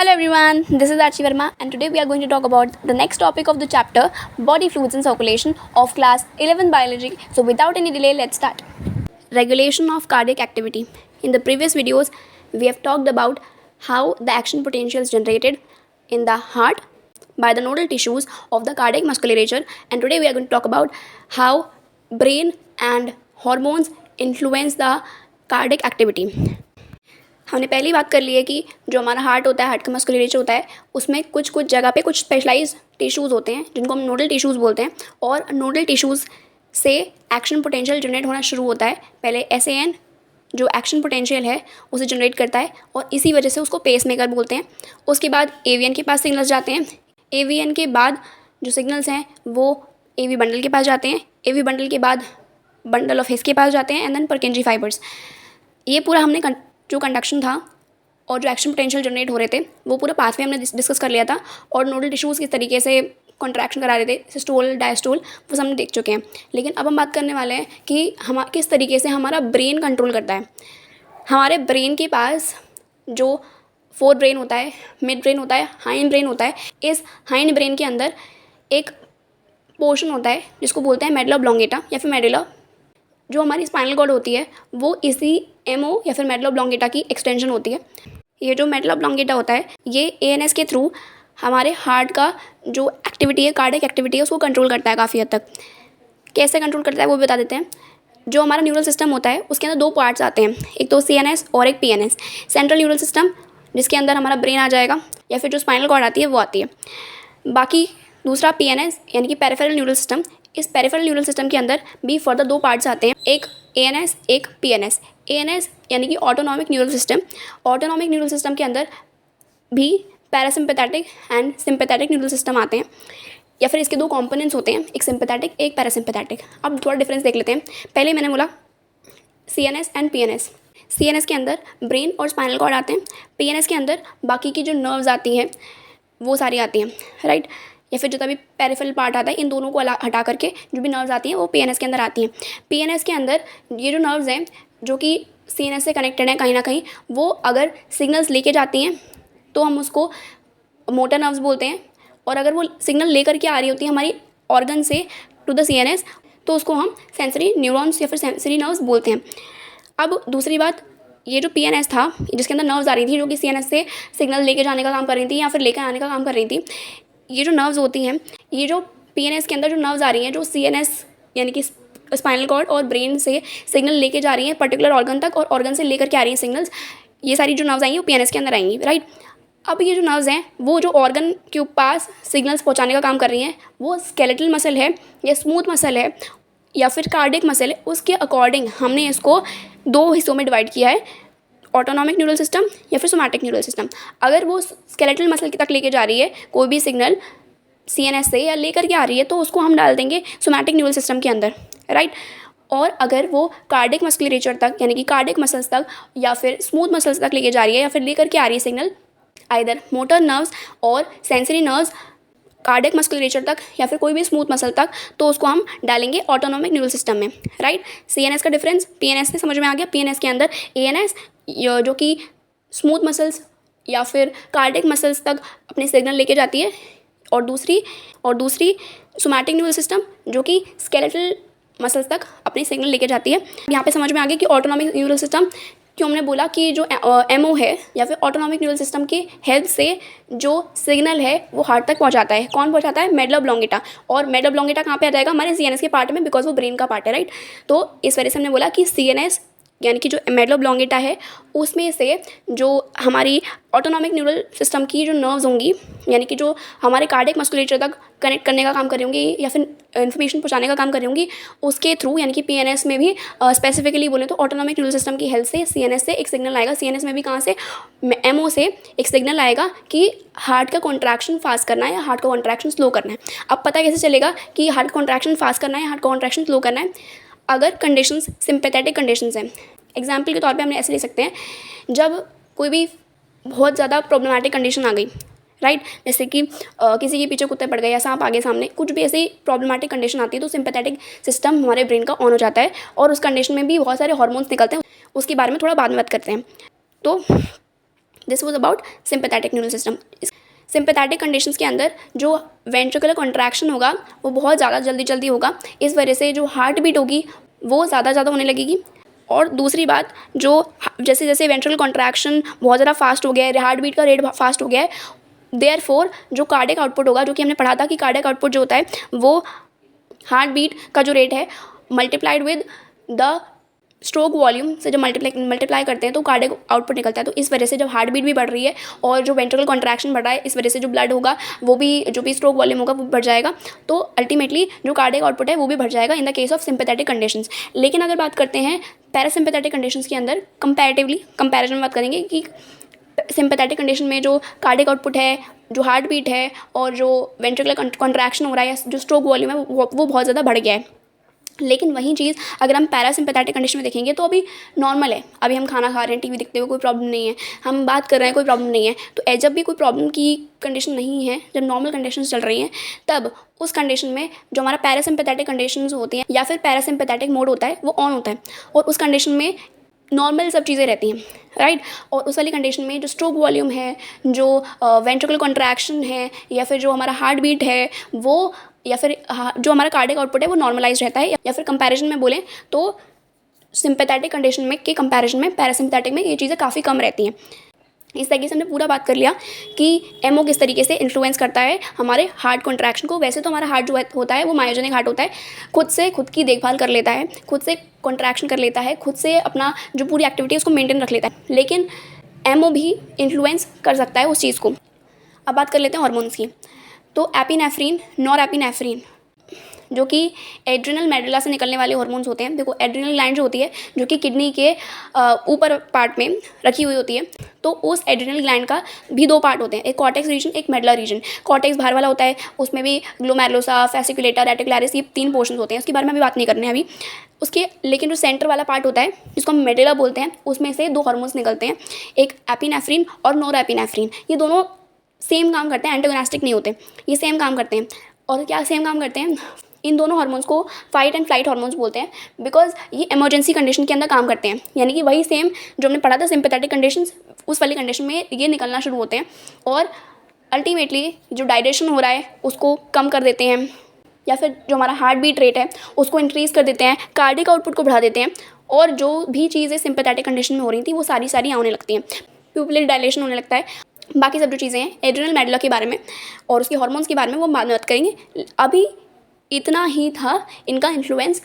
Hello everyone, this is Archie Verma and today we are going to talk about the next topic of the chapter Body Fluids and Circulation of class 11 Biology. So without any delay, let's start. Regulation of cardiac activity. In the previous videos, we have talked about how the action potential is generated in the heart by the nodal tissues of the cardiac musculature, and today we are going to talk about how brain and hormones influence the cardiac activity. हमने पहली बात कर ली है कि जो हमारा heart होता है, हार्ट का मस्कुलेचर होता है, उसमें कुछ जगह पे कुछ स्पेशलाइज टिश्यूज़ होते हैं जिनको हम नोडल टिश्यूज़ बोलते हैं, और नोडल टिश्यूज़ से एक्शन पोटेंशियल जनरेट होना शुरू होता है। पहले SAN जो एक्शन पोटेंशियल है उसे जनरेट करता है और इसी वजह से उसको पेस मेकर बोलते हैं। उसके बाद AVN के पास सिग्नल्स जाते हैं। AVN के बाद जो सिग्नल्स हैं वो AV बंडल के पास जाते हैं। AV बंडल के बाद बंडल ऑफ हिस के पास जाते हैं एंड देन परकिंजी फाइबर्स। ये पूरा हमने जो कंडक्शन था और जो एक्शन पोटेंशियल जनरेट हो रहे थे वो पूरा पाथवे हमने डिस्कस कर लिया था, और नोडल टिश्यूज़ किस तरीके से कॉन्ट्रैक्शन करा रहे थे, सिस्टोल डायस्टोल, वो सब हमने देख चुके हैं। लेकिन अब हम बात करने वाले हैं कि हम किस तरीके से हमारा ब्रेन कंट्रोल करता है। हमारे ब्रेन के पास जो फोर ब्रेन होता है, मिड ब्रेन होता है, हाइंड ब्रेन होता है। इस हाइंड ब्रेन के अंदर एक पोर्शन होता है जिसको बोलते हैं मेडुला ऑब्लोंगेटा या फिर मेडुला। जो हमारी स्पाइनल कॉर्ड होती है वो इसी MO या फिर मेडुला ऑब्लोंगेटा की एक्सटेंशन होती है। ये जो मेडुला ऑब्लोंगेटा होता है ये ANS के थ्रू हमारे हार्ट का जो एक्टिविटी है, कार्डियक एक्टिविटी है, उसको कंट्रोल करता है काफ़ी हद तक। कैसे कंट्रोल करता है वो बता देते हैं। जो हमारा न्यूरल सिस्टम होता है उसके अंदर दो पार्ट्स आते हैं, एक तो CNS और एक PNS। सेंट्रल न्यूरल सिस्टम जिसके अंदर हमारा ब्रेन आ जाएगा, या फिर जो स्पाइनल कॉर्ड आती है वो आती है। बाकी दूसरा PNS यानी कि पेरिफेरल न्यूरल सिस्टम। इस पेरिफेरल न्यूरल सिस्टम के अंदर भी फर्दर दो पार्ट्स आते हैं, एक ANS एक PNS। ANS यानी कि autonomic neural system. Autonomic neural system के अंदर भी parasympathetic and sympathetic neural system आते हैं, या फिर इसके दो कंपोनेंट्स होते हैं, एक सिम्पैथेटिक एक पैरासिम्पैथेटिक। अब थोड़ा डिफरेंस देख लेते हैं। पहले मैंने बोला CNS एंड PNS। CNS के अंदर ब्रेन और स्पाइनल कॉर्ड आते हैं, PNS के अंदर बाकी की जो नर्व्स आती हैं वो सारी आती हैं, राइट। या फिर जो भी पेरिफेरल पार्ट आता है, इन दोनों को हटा करके जो भी नर्व्स आती हैं वो PNS के अंदर आती हैं। PNS के अंदर ये जो नर्व्स हैं जो कि CNS से कनेक्टेड हैं कहीं ना कहीं, वो अगर सिग्नल्स लेके जाती हैं तो हम उसको मोटर नर्व्स बोलते हैं, और अगर वो सिग्नल लेकर के आ रही होती है हमारी ऑर्गन से टू द CNS तो उसको हम सेंसरी न्यूरॉन्स या फिर सेंसरी नर्व्स बोलते हैं। अब दूसरी बात, ये जो PNS था जिसके अंदर नर्व्स आ रही थी जो कि CNS से सिग्नल लेके जाने का काम कर रही थी या फिर लेकर आने का काम कर रही थी, ये जो नर्व्स होती हैं, ये जो PNS के अंदर जो नर्व्स आ रही हैं जो CNS यानी कि स्पाइनल कॉर्ड और ब्रेन से सिग्नल लेके जा रही हैं पर्टिकुलर ऑर्गन तक, और ऑर्गन से लेकर के आ रही हैं सिग्नल्स, ये सारी जो नर्व्स आएंगी वो PNS के अंदर आएंगी, राइट। अब ये जो नर्व्स हैं वो जो ऑर्गन के पास सिग्नल्स पहुंचाने का काम कर रही हैं, वो स्केलेटल मसल है या स्मूथ मसल है या फिर कार्डियक मसल है, उसके अकॉर्डिंग हमने इसको दो हिस्सों में डिवाइड किया है, ऑटोनॉमिक न्यूरल सिस्टम या फिर सोमैटिक न्यूरल सिस्टम। अगर वो स्केलेटल मसल तक लेके जा रही है कोई भी सिग्नल CNS से या लेकर के आ रही है तो उसको हम डाल देंगे सोमैटिक न्यूरल सिस्टम के अंदर, राइट। और अगर वो कार्डियक मस्कुलेचर तक यानी कि कार्डियक मसल्स तक या फिर स्मूथ मसल्स तक लेके जा रही है या फिर लेकर के आ रही है सिग्नल, आइदर मोटर नर्व्स और सेंसरी नर्व्स कार्डियक मस्कुलेचर तक या फिर कोई भी स्मूथ मसल तक, तो उसको हम डालेंगे ऑटोनॉमिक न्यूरल सिस्टम में, राइट। CNS का डिफरेंस PNS से समझ में आ गया। PNS के अंदर ANS जो कि स्मूथ मसल्स या फिर कार्डियक मसल्स तक अपने सिग्नल लेके जाती है, और दूसरी सोमैटिक न्यूरल सिस्टम जो कि स्केलेटल मसल्स तक अपने सिग्नल लेके जाती है। यहाँ पे समझ में आ गया कि ऑटोनॉमिक न्यूरल सिस्टम क्यों हमने बोला कि जो MO है या फिर ऑटोनॉमिक न्यूरल सिस्टम की हेल्प से जो सिग्नल है वो हार्ट तक पहुंचाता है। कौन पहुंचाता है? Medulla oblongata. और मेडुला ऑब्लोंगेटा कहाँ पे आ जाएगा? हमारे CNS के पार्ट में, बिकॉज वो ब्रेन का पार्ट है, राइट। तो इस वजह से हमने बोला कि CNS यानी कि जो मेडुला ऑब्लोंगेटा है उसमें से जो हमारी ऑटोनॉमिक न्यूरल सिस्टम की जो नर्व्स होंगी यानी कि जो हमारे कार्डियक मस्कुलेचर तक कनेक्ट करने का काम कर रही होंगी या फिर इन्फॉर्मेशन पहुंचाने का काम कर रही होंगी, उसके थ्रू यानी कि PNS में भी स्पेसिफिकली बोले तो ऑटोनॉमिक न्यूरल सिस्टम की हेल्प से CNS से एक सिग्नल आएगा। CNS में भी कहाँ से? MO से एक सिग्नल आएगा कि हार्ट का कॉन्ट्रैक्शन फास्ट करना है या हार्ट का कॉन्ट्रैक्शन स्लो करना है। अब पता कैसे चलेगा कि हार्ट कॉन्ट्रैक्शन फास्ट करना है या हार्ट कॉन्ट्रैक्शन स्लो करना है? अगर कंडीशंस सिंपैथेटिक कंडीशंस हैं, एग्जाम्पल के तौर पे हमने ऐसे ले सकते हैं, जब कोई भी बहुत ज़्यादा प्रॉब्लमैटिक कंडीशन आ गई, राइट, जैसे कि किसी के पीछे कुत्ते पड़ गए या सांप आगे सामने, कुछ भी ऐसी प्रॉब्लमैटिक कंडीशन आती है तो सिंपैथेटिक सिस्टम हमारे ब्रेन का ऑन हो जाता है, और उस कंडीशन में भी बहुत सारे हार्मोन्स निकलते हैं, उसके बारे में थोड़ा बाद में बात करते हैं। तो this was about sympathetic neural system. Sympathetic conditions के अंदर जो वेंट्रिकुलर कॉन्ट्रैक्शन होगा वो बहुत ज़्यादा जल्दी होगा, इस वजह से जो हार्ट बीट होगी वो ज़्यादा होने लगेगी। और दूसरी बात, जो जैसे जैसे वेंट्रिकुलर कॉन्ट्रैक्शन बहुत ज़्यादा फास्ट हो गया है, हार्ट बीट का रेट फास्ट हो गया है, देयरफॉर जो कार्डियक आउटपुट होगा, जो कि हमने पढ़ा था कि कार्डियक आउटपुट जो होता है वो हार्ट बीट का जो रेट है multiplied with the stroke volume से जब मल्टीप्लाई करते हैं तो कार्डियक आउटपुट निकलता है। तो इस वजह से जब हार्ट बीट भी बढ़ रही है और जो वेंट्रिकुलर कॉन्ट्रैक्शन बढ़ रहा है, इस वजह से जो ब्लड होगा वो भी, जो भी स्ट्रोक वॉल्यूम होगा वो बढ़ जाएगा। तो अल्टीमेटली जो कार्डियक आउटपुट है वो भी बढ़ जाएगा in the case of sympathetic conditions. लेकिन अगर बात करते हैं पैरासिम्पैथेटिक कंडीशंस के अंदर, कंपैरिजन में बात करेंगे कि सिंपैथेटिक कंडीशन में जो कार्डियक आउटपुट है, जो हार्ट बीट है और जो वेंट्रिकुलर कॉन्ट्रैक्शन हो रहा है या जो स्ट्रोक वॉल्यूम है वो बहुत ज़्यादा बढ़ गया है। लेकिन वही चीज़ अगर हम पैरासिम्पैथेटिक कंडीशन में देखेंगे तो अभी नॉर्मल है, अभी हम खाना खा रहे हैं, टीवी देखते हुए, कोई प्रॉब्लम नहीं है, हम बात कर रहे हैं, कोई प्रॉब्लम नहीं है। तो जब भी कोई प्रॉब्लम की कंडीशन नहीं है, जब नॉर्मल कंडीशन चल रही हैं, तब उस कंडीशन में जो हमारा पैरासिम्पैथेटिक कंडीशंस होती हैं या फिर पैरासिम्पैथेटिक मोड होता है वो ऑन होता है और उस कंडीशन में नॉर्मल सब चीज़ें रहती हैं, राइट। और उस वाली कंडीशन में जो स्ट्रोक वॉल्यूम है, जो वेंट्रिकुलर कॉन्ट्रैक्शन है या फिर जो हमारा हार्ट बीट है वो, या फिर जो हमारा कार्डियक आउटपुट है वो नॉर्मलाइज रहता है। या फिर कंपैरिजन में बोलें तो सिंपैथेटिक कंडीशन में के कंपैरिजन में पैरासिम्पैथेटिक में ये चीज़ें काफ़ी कम रहती हैं। इस तरीके से हमने पूरा बात कर लिया कि एमओ किस तरीके से इन्फ्लुएंस करता है हमारे हार्ट कॉन्ट्रैक्शन को। वैसे तो हमारा हार्ट जो होता है वो मायोजेनिक हार्ट होता है, खुद से खुद की देखभाल कर लेता है, खुद से कॉन्ट्रैक्शन कर लेता है, खुद से अपना जो पूरी एक्टिविटी है उसको मेंटेन रख लेता है। लेकिन एमओ भी इन्फ्लुएंस कर सकता है उस चीज़ को। अब बात कर लेते हैं हार्मोन्स की। तो एपिनेफ्रिन, नॉरएपिनेफ्रिन जो कि एड्रिनल मेडुला से निकलने वाले हार्मोन्स होते हैं। देखो, एड्रिनल ग्लैंड जो होती है जो कि किडनी के ऊपर पार्ट में रखी हुई होती है, तो उस एड्रिनल ग्लैंड का भी दो पार्ट होते हैं, एक कॉर्टेक्स रीजन, एक मेडुला रीजन। कॉर्टेक्स बाहर वाला होता है, उसमें भी ग्लोमेरुलोसा, फेसिकुलेटा, रेटिकुलरिस, ये 3 पोर्शन होते हैं, उसके बारे में अभी बात नहीं करने हैं अभी उसके। लेकिन जो सेंटर वाला पार्ट होता है जिसको हम मेडुला बोलते हैं, उसमें से 2 हार्मोन्स निकलते हैं, एक एपिनेफ्रिन और नॉरएपिनेफ्रिन। ये दोनों सेम काम करते हैं, एंटागोनिस्टिक नहीं होते, ये सेम काम करते हैं। और क्या सेम काम करते हैं? इन दोनों हार्मोन्स को फाइट एंड फ्लाइट हार्मोन्स बोलते हैं, बिकॉज ये इमरजेंसी कंडीशन के अंदर काम करते हैं। यानी कि वही सेम जो हमने पढ़ा था सिंपैथेटिक कंडीशंस, उस वाली कंडीशन में ये निकलना शुरू होते हैं और अल्टीमेटली जो डायरेशन हो रहा है उसको कम कर देते हैं, या फिर जो हमारा हार्ट बीट रेट है उसको इंक्रीज़ कर देते हैं, कार्डियक आउटपुट को बढ़ा देते हैं। और जो भी चीज़ें सिंपैथेटिक कंडीशन में हो रही थी वो सारी होने लगती हैं। प्यूपिलरी डायलेशन होने लगता है, बाकी सब जो चीज़ें हैं एड्रिनल मेडुला के बारे में और उसके हार्मोन्स के बारे में वो बाद में बात करेंगे। अभी इतना ही था इनका influence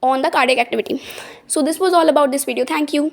on the cardiac activity. So this was all about this video. Thank you.